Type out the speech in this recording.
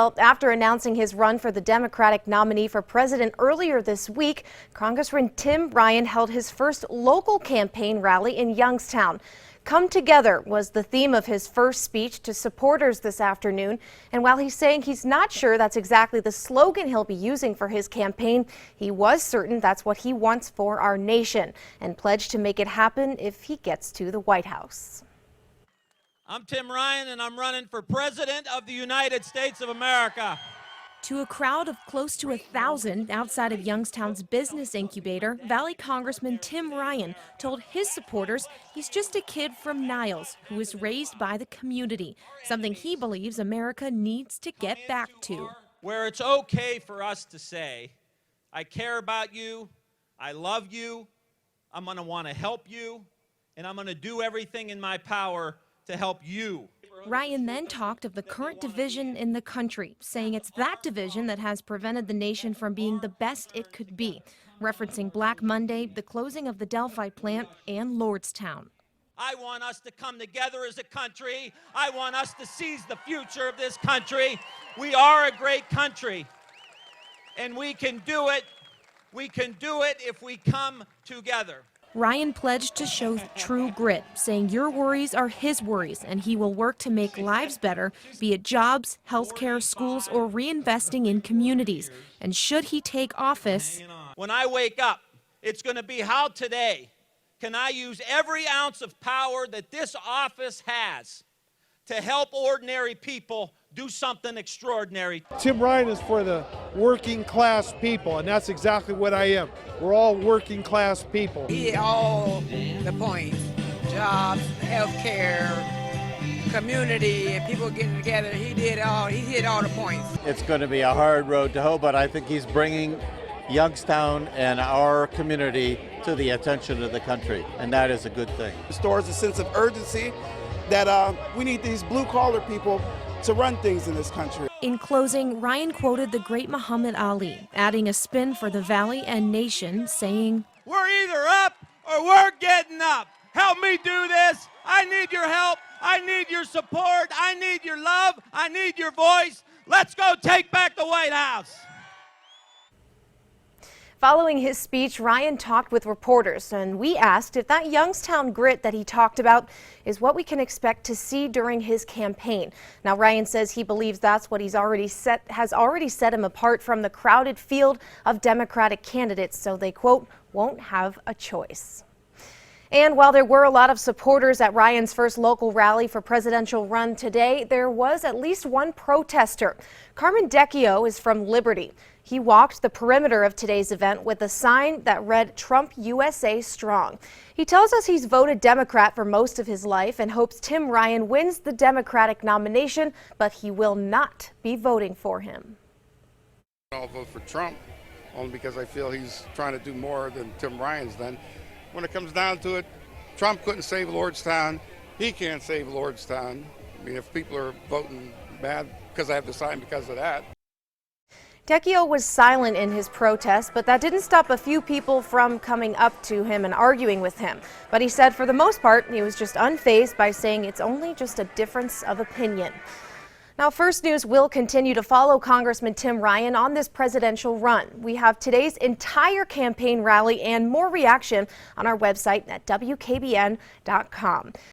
Well, after announcing his run for the Democratic nominee for president earlier this week, Congressman Tim Ryan held his first local campaign rally in Youngstown. Come Together was the theme of his first speech to supporters this afternoon. And while he's saying he's not sure that's exactly the slogan he'll be using for his campaign, he was certain that's what he wants for our nation and pledged to make it happen if he gets to the White House. I'm Tim Ryan, and I'm running for President of the United States of America. To a crowd of close to 1,000 outside of Youngstown's Business Incubator, Valley Congressman Tim Ryan told his supporters he's just a kid from Niles who was raised by the community, something he believes America needs to get back to. Where it's okay for us to say, I care about you, I love you, I'm going to want to help you, and I'm going to do everything in my power to help you. Ryan then talked of the current division in the country, saying it's that division that has prevented the nation from being the best it could be, referencing Black Monday, the closing of the Delphi plant, and Lordstown. I want us to come together as a country. I want us to seize the future of this country. We are a great country, and we can do it. We can do it if we come together. Ryan pledged to show true grit, saying your worries are his worries, and he will work to make lives better, be it jobs, healthcare, schools, or reinvesting in communities. And should he take office, when I wake up, it's going to be how today can I use every ounce of power that this office has to help ordinary people do something extraordinary. Tim Ryan is for the working class people, and that's exactly what I am. We're all working class people. He hit all the points: jobs, health care, community, and people getting together. He hit all the points. It's going to be a hard road to hoe, but I think he's bringing Youngstown and our community to the attention of the country, and that is a good thing. It restores a sense of urgency that we need these blue-collar people to run things in this country. In closing, Ryan quoted the great Muhammad Ali, adding a spin for the Valley and nation, saying, "We're either up or we're getting up. Help me do this. I need your help. I need your support. I need your love. I need your voice. Let's go take back the White House." Following his speech, Ryan talked with reporters, and we asked if that Youngstown grit that he talked about is what we can expect to see during his campaign. Now, Ryan says he believes that's what has already set him apart from the crowded field of Democratic candidates, so they, quote, won't have a choice. And while there were a lot of supporters at Ryan's first local rally for presidential run today, there was at least one protester. Carmen Decchio is from Liberty. He walked the perimeter of today's event with a sign that read "Trump USA Strong." He tells us he's voted Democrat for most of his life and hopes Tim Ryan wins the Democratic nomination, but he will not be voting for him. I'll vote for Trump only because I feel he's trying to do more than Tim Ryan's done. When it comes down to it, Trump couldn't save Lordstown. He can't save Lordstown. I mean, if people are voting bad because I have to sign because of that. Decchio was silent in his protest, but that didn't stop a few people from coming up to him and arguing with him. But he said for the most part, he was just unfazed by saying it's only just a difference of opinion. Now, First News will continue to follow Congressman Tim Ryan on this presidential run. We have today's entire campaign rally and more reaction on our website at WKBN.com.